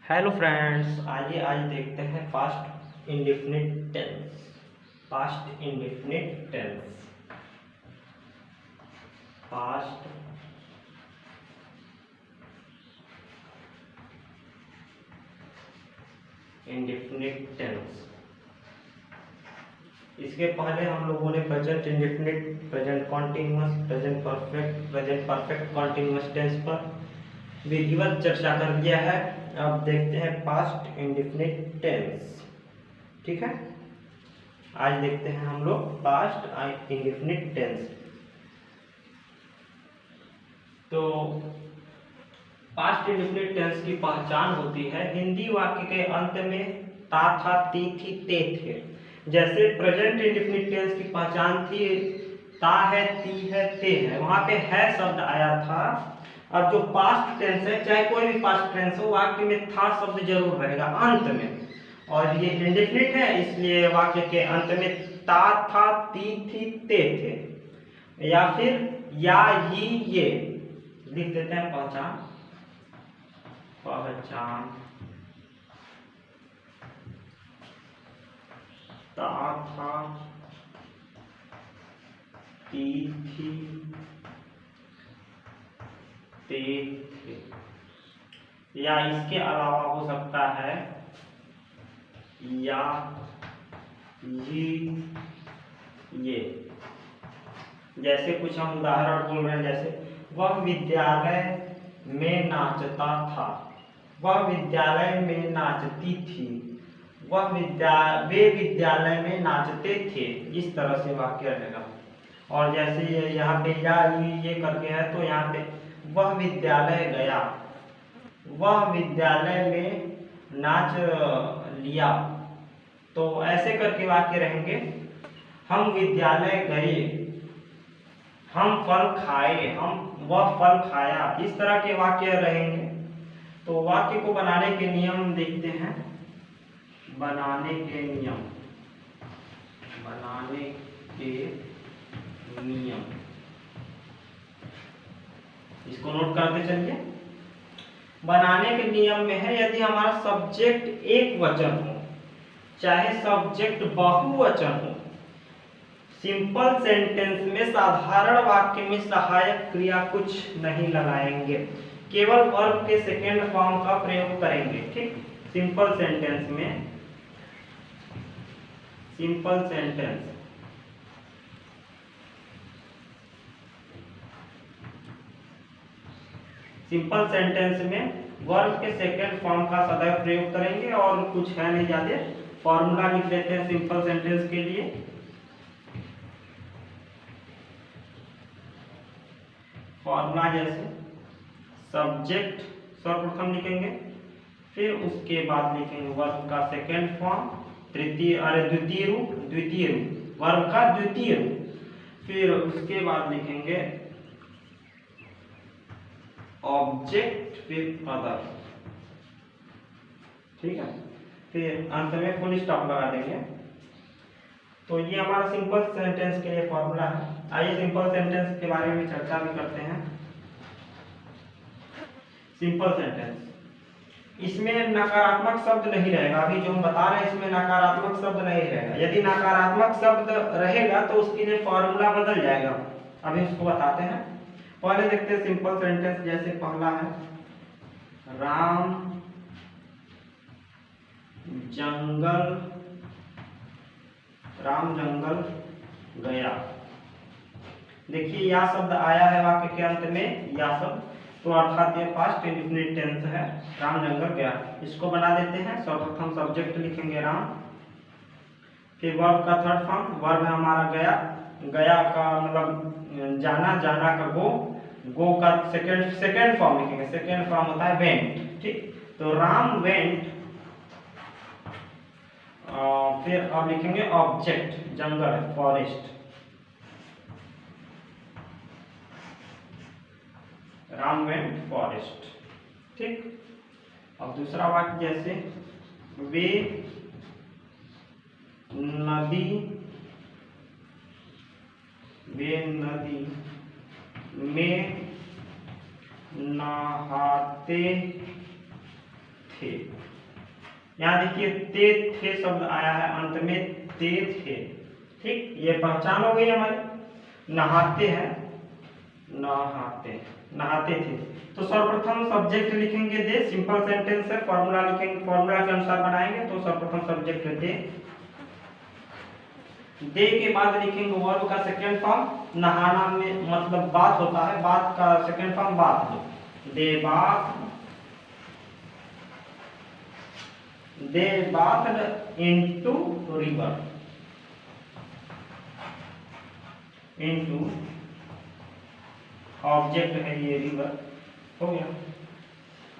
Hello friends, आइए आज देखते हैं past indefinite tense. Past indefinite tense. Past indefinite tense. इसके पहले हम लोगों ने present indefinite, present continuous, present perfect continuous tense पर विधिवत चर्चा कर दिया है। अब देखते हैं पास्ट इंडेफिनिट टेंस। ठीक है, आज देखते हैं हम लोग पास्ट इंडेफिनिट टेंस। तो पास्ट इंडेफिनिट टेंस की पहचान होती है हिंदी वाक्य के अंत में ता, था, ती, थी, ते, थे। जैसे प्रेजेंट इंडेफिनिट टेंस की पहचान थी ता है, ती है, ते है, वहां पे है शब्द आया था। अब जो पास्ट टेंस है, चाहे कोई भी पास्ट टेंस हो, वाक्य में था शब्द जरूर रहेगा अंत में, और ये इंडेफिनिट है इसलिए वाक्य के अंत में ता, था, ती, थी, ते, थे, या फिर या, ही, ये लिख देते हैं। पहचान ता, था, ती, थी, ते, थे। या इसके अलावा हो सकता है या, ये। जैसे कुछ हम उदाहरण बोल रहे हैं, जैसे वह विद्यालय में नाचता था, वह विद्यालय में नाचती थी, वे विद्यालय में नाचते थे। इस तरह से वाक्य रहेगा। और जैसे यहाँ पे या, ये करके है तो यहाँ पे वह विद्यालय गया, वह विद्यालय में नाच लिया, तो ऐसे करके वाक्य रहेंगे। हम विद्यालय गए, हम फल खाए, वह फल खाया। इस तरह के वाक्य रहेंगे। तो वाक्य को बनाने के नियम देखते हैं। बनाने के नियम इसको नोट करते चलिए। बनाने के नियम में है, यदि हमारा सब्जेक्ट एक वचन हो, चाहे सब्जेक्ट बहुवचन हो, सिंपल सेंटेंस में, साधारण वाक्य में सहायक क्रिया कुछ नहीं लगाएंगे, केवल वर्ब के सेकेंड फॉर्म का प्रयोग करेंगे। ठीक, सिंपल सेंटेंस में, सिंपल सेंटेंस में वर्ब के सेकेंड फॉर्म का सदैव प्रयोग करेंगे, और कुछ है नहीं ज्यादा। फॉर्मूला लिख देते हैं सिंपल सेंटेंस के लिए। फॉर्मूला जैसे सब्जेक्ट सर्वप्रथम लिखेंगे, फिर उसके बाद लिखेंगे वर्ब का सेकेंड फॉर्म, द्वितीय रूप, वर्ब का द्वितीय रूप, फिर उसके बाद लिखेंगे ऑब्जेक्ट, फिर अदर। ठीक है, फिर अंत में फुल स्टॉप लगा देंगे। तो ये हमारा सिंपल सेंटेंस के लिए फॉर्मूला है। आइए सिंपल सेंटेंस के बारे में चर्चा भी करते हैं। सिंपल सेंटेंस, इसमें नकारात्मक शब्द नहीं रहेगा। अभी जो हम बता रहे हैं इसमें नकारात्मक शब्द नहीं रहेगा। यदि नकारात्मक शब्द रहेगा तो उसके लिए फॉर्मूला बदल जाएगा। अभी उसको बताते हैं। पहले देखते हैं सिंपल सेंटेंस। जैसे पहला है राम जंगल गया। देखिए या शब्द आया है वाक्य के अंत में, या शब्द, तो अर्थात ये पास्ट इंडेफिनिट टेंस है। राम जंगल गया। इसको बना देते हैं। सर्वप्रथम सब्जेक्ट लिखेंगे राम, फिर वर्ब का थर्ड फॉर्म, वर्ब है हमारा गया, गया का मतलब जाना, जाना का गो का सेकेंड फॉर्म लिखेंगे। सेकेंड फॉर्म होता है वेंट। ठीक, तो राम वेंट। फिर अब लिखेंगे ऑब्जेक्ट, जंगल, फॉरेस्ट। Ram went forest. ठीक, अब दूसरा वाक्य जैसे वे नदी में नहाते थे। यहाँ देखिए ते थे शब्द आया है अंत में, ते थे। ठीक, ये पहचान हो गई हमारी। नहाते हैं, नहाते, नहाते थे। तो सर्वप्रथम सब्जेक्ट लिखेंगे दे, सिंपल सेंटेंस है, फॉर्मूला लिखेंगे, फॉर्मूला के अनुसार बनाएंगे। तो सर्वप्रथम सब्जेक्ट दे, दे के बाद लिखेंगे वर्ब का सेकेंड फॉर्म। नहाना में मतलब बात होता है, बात का सेकेंड फॉर्म बात हो, they bath, they bath into river, into object है ये रिवर, हो गया।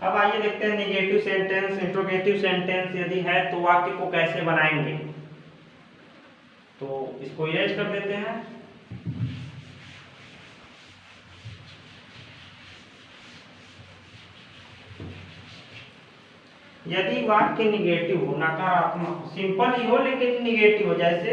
अब आइए देखते हैं निगेटिव सेंटेंस, इंट्रोगेटिव सेंटेंस यदि है तो वाक्य को कैसे बनाएंगे। तो इसको इरेज कर देते हैं। यदि वाक्य निगेटिव हो, नकारात्मक, सिंपल ही हो लेकिन निगेटिव हो, जैसे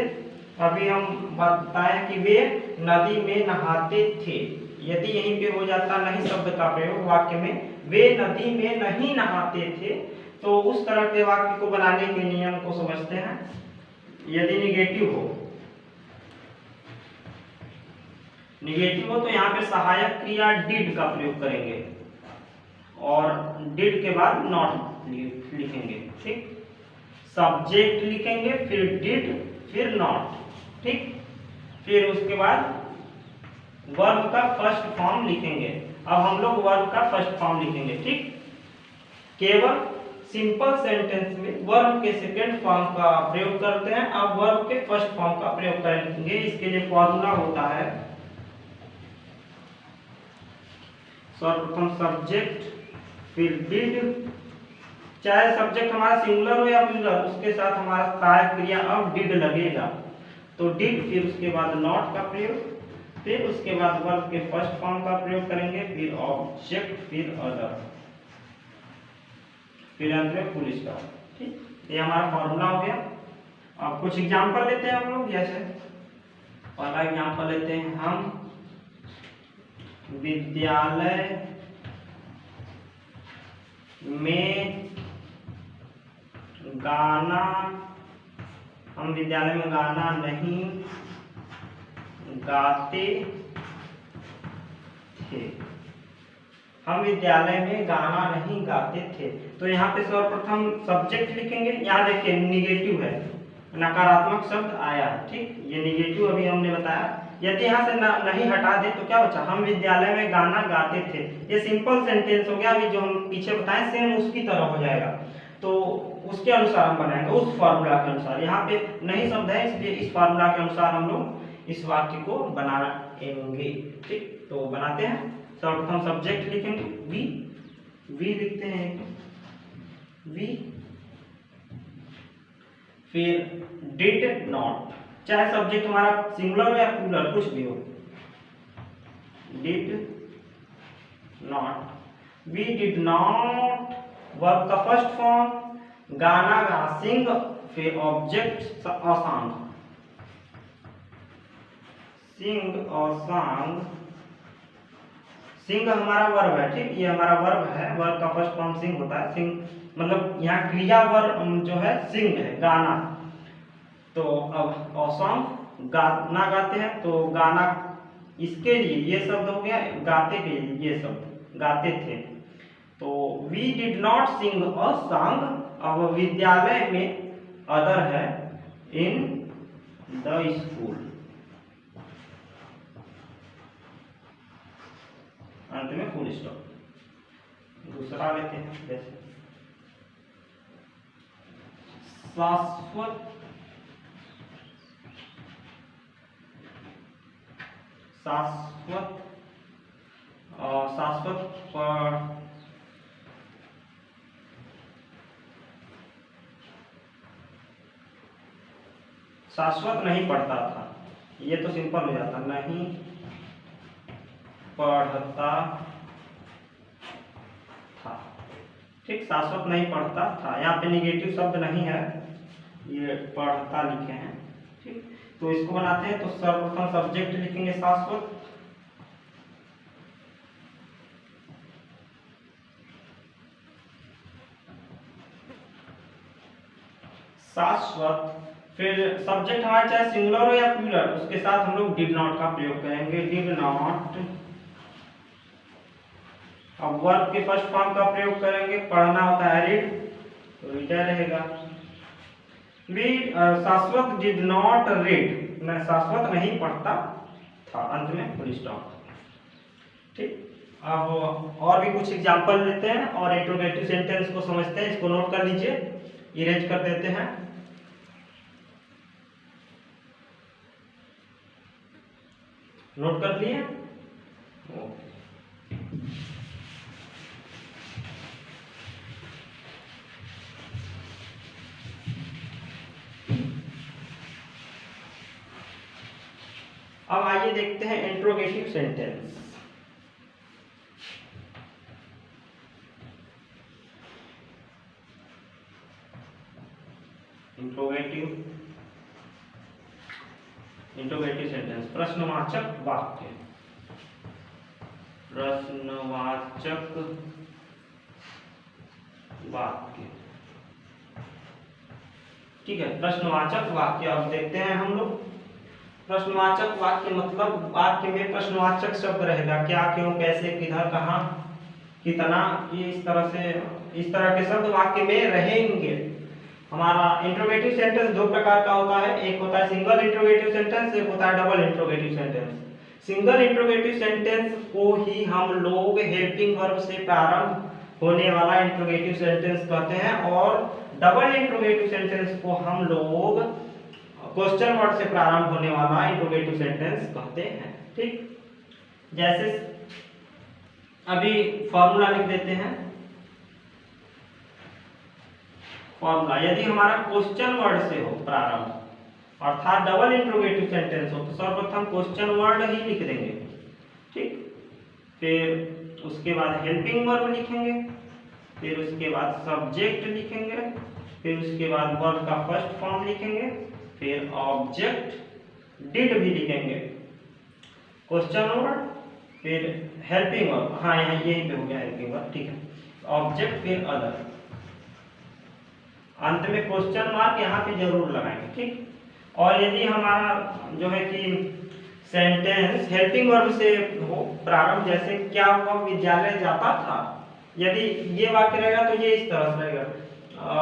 अभी हम बताएं कि वे नदी में नहाते थे, यदि यहीं पे हो जाता नहीं शब्द का प्रयोग वाक्य में, वे नदी में नहीं नहाते थे, तो उस तरह के वाक्य को बनाने के नियम को समझते हैं। यदि निगेटिव हो, निगेटिव हो तो यहाँ पे सहायक क्रिया डिड का प्रयोग करेंगे और डिड के बाद नॉट लिखेंगे। ठीक, सब्जेक्ट लिखेंगे, फिर डिड, फिर नॉट। ठीक, फिर उसके बाद वर्ब का फर्स्ट फॉर्म लिखेंगे। अब हम लोग वर्ब का फर्स्ट फॉर्म लिखेंगे। ठीक, केवल सिंपल सेंटेंस में वर्ब के सेकेंड फॉर्म का प्रयोग करते हैं। अब वर्ब के फर्स्ट फॉर्म का प्रयोग करेंगे। इसके लिए फॉर्मूला होता है सर्वप्रथम सब्जेक्ट, फिर डिड, चाहे सब्जेक्ट हमारा सिंगुलर हो या प्लूरल, उसके साथ हमारा सहायक क्रिया अब डिड लगेगा। तो डिड, फिर उसके बाद नॉट का प्रयोग, फिर उसके बाद वर्ब के फर्स्ट फॉर्म का प्रयोग करेंगे, फिर ऑब्जेक्ट, फिर अदर, फिर अंत में फुल स्टॉप। ठीक, ये हमारा फॉर्मूला हो गया। अब कुछ एग्जांपल लेते हैं हम लोग। जैसे पहला एग्जांपल लेते हैं हम, विद्यालय में गाना, हम विद्यालय में गाना नहीं गाते थे, हम विद्यालय में गाना नहीं गाते थे। तो यहाँ पे सर्वप्रथम सब्जेक्ट लिखेंगे। यहाँ देखिए निगेटिव है, नकारात्मक शब्द आया। ठीक, ये निगेटिव अभी हमने बताया। यदि यहाँ से नहीं हटा दे तो क्या बचा, हम विद्यालय में गाना गाते थे। ये सिंपल सेंटेंस हो गया। अभी जो हम पीछे बताएं सेम उसकी तरह हो जाएगा, तो उसके अनुसार हम बनाएंगे, उस फार्मूला के अनुसार। यहाँ पे नहीं शब्द है, इसलिए इस फार्मूला के अनुसार हम लोग इस वाक्य को बनाएंगे। ठीक, तो बनाते हैं। सर्वप्रथम सब्जेक्ट लिखेंगे वी, वी लिखते हैं वी, फिर डिड नॉट, चाहे सब्जेक्ट हमारा सिंगुलर हो या प्लूरल, कुछ भी हो, did not, we did not, verb का फर्स्ट फॉर्म, गाना गा, सिंग, फिर ऑब्जेक्ट और सॉन्ग, सिंग और सॉन्ग। सिंग हमारा वर्ब है। ठीक, ये हमारा वर्ब है, वर्ब का फर्स्ट फॉर्म सिंग होता है। सिंग मतलब यहाँ क्रिया वर्ब जो है सिंग है, गाना। तो अब और सॉन्ग गाना गाते हैं, तो गाना इसके लिए ये शब्द हो गया, गाते के लिए ये शब्द गाते थे। तो we did not sing a song. अब विद्यालय में अदर है, इन द स्कूल, अंत में फुल स्टॉप। दूसरा लेते हैं, जैसे शाश्वत, शाश्वत, शाश्वत पर शाश्वत नहीं पढ़ता था, ये तो सिंपल हो जाता, नहीं पढ़ता था। ठीक, शाश्वत नहीं पढ़ता था, यहाँ पे निगेटिव शब्द नहीं है, ये पढ़ता लिखे हैं। ठीक, तो इसको बनाते हैं। तो सर्वप्रथम सब्जेक्ट लिखेंगे शाश्वत, शाश्वत, फिर सब्जेक्ट हमारा चाहे सिंगुलर हो या प्लूरल, उसके साथ हम लोग डिड नॉट का प्रयोग करेंगे, डिड नॉट। अब वर्ब के फर्स्ट फॉर्म का प्रयोग करेंगे, पढ़ना होता है रीड, तो रीडर रहेगा। शाश्वत डिड नॉट रीड, मैं शाश्वत नहीं पढ़ता था, अंत में फुल स्टॉप। ठीक, अब और भी कुछ एग्जांपल लेते हैं और इंट्रोगेटिव सेंटेंस को समझते हैं। इसको नोट कर लीजिए, इरेज कर देते हैं। नोट कर लिए? अब आइए देखते हैं इंट्रोगेटिव सेंटेंस। इंट्रोगेटिव सेंटेंस, प्रश्नवाचक वाक्य। प्रश्नवाचक वाक्य, ठीक है, प्रश्नवाचक वाक्य। अब देखते हैं हम लोग। प्रश्नवाचक वाक्य मतलब वाक्य में प्रश्नवाचक शब्द रहेगा, क्या, क्यों, कैसे, किधर, कहाँ, कितना, ये इस तरह के शब्द वाक्य में रहेंगे। हमारा इंट्रोगेटिव सेंटेंस दो प्रकार का होता है, एक होता है सिंगल इंट्रोगेटिव सेंटेंस, एक होता है double interrogative sentence. Single interrogative sentence को ही हम लोग हेल्पिंग वर्ब से प्रारंभ होने वाला इंट्रोगेटिव सेंटेंस कहते हैं, और डबल इंट्रोगेटिव सेंटेंस को हम लोग क्वेश्चन वर्ड से प्रारंभ होने वाला इंट्रोगेटिव सेंटेंस कहते हैं। ठीक, जैसे अभी फॉर्मूला लिख देते हैं। फॉर्मूला, यदि हमारा क्वेश्चन वर्ड से हो प्रारंभ, अर्थात डबल इंट्रोगेटिव सेंटेंस हो, तो सर्वप्रथम क्वेश्चन वर्ड ही लिख देंगे। ठीक, फिर उसके बाद हेल्पिंग वर्ब लिखेंगे, फिर उसके बाद सब्जेक्ट लिखेंगे, फिर उसके बाद वर्ब का फर्स्ट फॉर्म लिखेंगे, फिर ऑब्जेक्ट डिड भी लिखेंगे, क्वेश्चन वर्ड, फिर हेल्पिंग वर्ब, हाँ यहाँ यही पे हो गया हेल्पिंग वर्ब, ठीक है, ऑब्जेक्ट, फिर अदर, अंत में क्वेश्चन मार्क यहाँ पे जरूर लगाएंगे। ठीक, और यदि हमारा जो है कि सेंटेंस हेल्पिंग वर्ब से हो प्रारंभ, जैसे क्या वह विद्यालय जाता था, यदि ये वाक्य रहेगा तो ये इस तरह से रहेगा,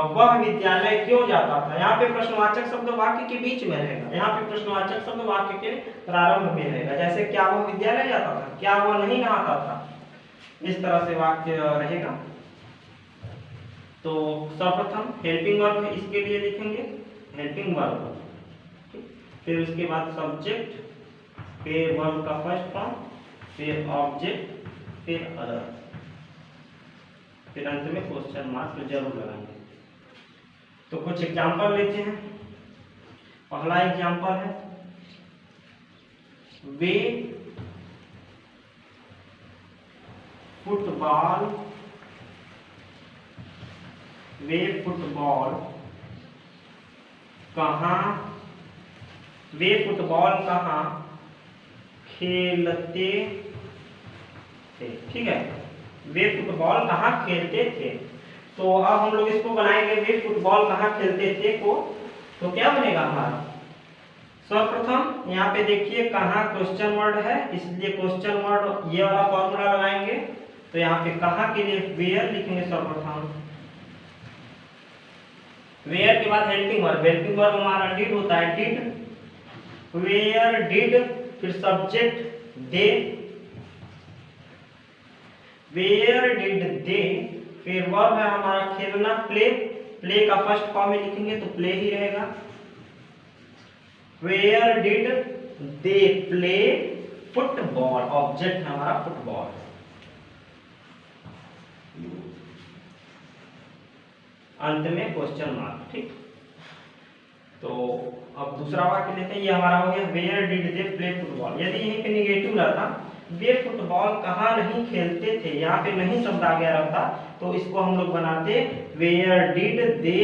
वह विद्यालय क्यों जाता था। यहाँ पे प्रश्नवाचक शब्द वाक्य के बीच में रहेगा, यहाँ पे प्रश्नवाचक शब्द वाक्य के प्रारंभ में रहेगा, जैसे क्या वह विद्यालय जाता था, क्या वह नहीं नहाता था, इस तरह से वाक्य रहेगा। तो सर्वप्रथम हेल्पिंग वर्ब इसके लिए लिखेंगे, हेल्पिंग वर्ब, फिर उसके बाद सब्जेक्ट, फिर वर्ब का फर्स्ट फॉर्म, फिर ऑब्जेक्ट, फिर अदर, फिर अंत में क्वेश्चन मार्क जरूर लगाएंगे। तो कुछ एग्जांपल लेते हैं। पहला एग्जांपल है, वे फुटबॉल कहाँ खेलते थे। ठीक है, वे फुटबॉल कहाँ खेलते थे। तो अब हम लोग इसको बनाएंगे, वे फुटबॉल कहाँ खेलते थे को, तो क्या बनेगा हमारा, सर्वप्रथम यहाँ पे देखिए कहाँ क्वेश्चन वर्ड है, इसलिए क्वेश्चन वर्ड ये वाला फॉर्मूला लगाएंगे। तो यहाँ पे कहाँ के लिए वेयर लिखेंगे सर्वप्रथम, वेयर के बाद हेल्पिंग वर्ब हमारा डिड होता है, डिड, वेयर डिड, फिर subject they, where did they, फिर वर्ब है हमारा खेलना, प्ले का फर्स्ट फॉर्म में लिखेंगे तो प्ले ही रहेगा, where did they play football, object है हमारा फुटबॉल। अंत में क्वेश्चन मार्क। ठीक, तो अब दूसरा वाक्य लेते हैं, ये हमारा हो गया where did they play football. यदि यहीं पे निगेटिव रहता, वे फुटबॉल कहाँ नहीं खेलते थे, यहाँ पे नहीं शब्द आ गया रहता, तो इसको हम लोग बनाते where did they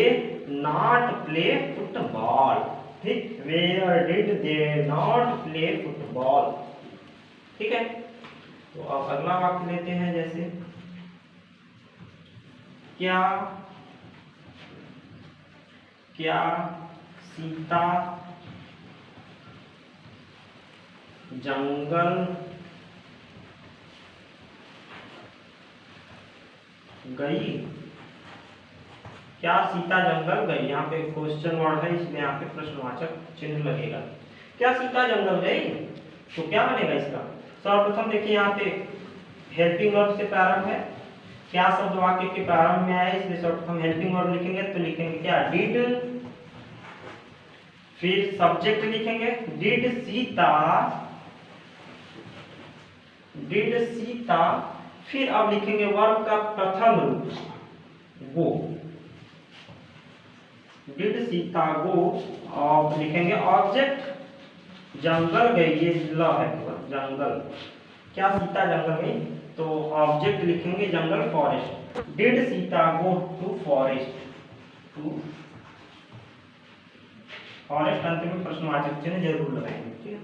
not play football. ठीक, where did they not play football. ठीक है, तो अब अगला वाक्य लेते हैं, जैसे क्या सीता जंगल गई? क्या सीता जंगल गई? यहाँ पे क्वेश्चन वर्ड है, इसमें यहाँ पे प्रश्नवाचक चिन्ह लगेगा। क्या सीता जंगल गई? तो क्या बनेगा इसका? सर्वप्रथम देखिए यहाँ पे हेल्पिंग वर्ब से प्रारंभ है। क्या शब्द वाक्य के प्रारंभ में आया है, इसलिए सर्वप्रथम हेल्पिंग वर्ब लिखेंगे। तो लिखेंगे क्या? डिड, फिर सब्जेक्ट लिखेंगे डिड सीता, डिड सीता, फिर अब लिखेंगे वर्ब का प्रथम रूप गो, डिड सीता गो, और लिखेंगे ऑब्जेक्ट जंगल गई, ये ल है जंगल। क्या सीता जंगल गई? तो ऑब्जेक्ट लिखेंगे जंगल forest, did Sita go to forest, to forest. अंत में प्रश्नवाचक चिन्ह जरूर लगाएंगे, ठीक है।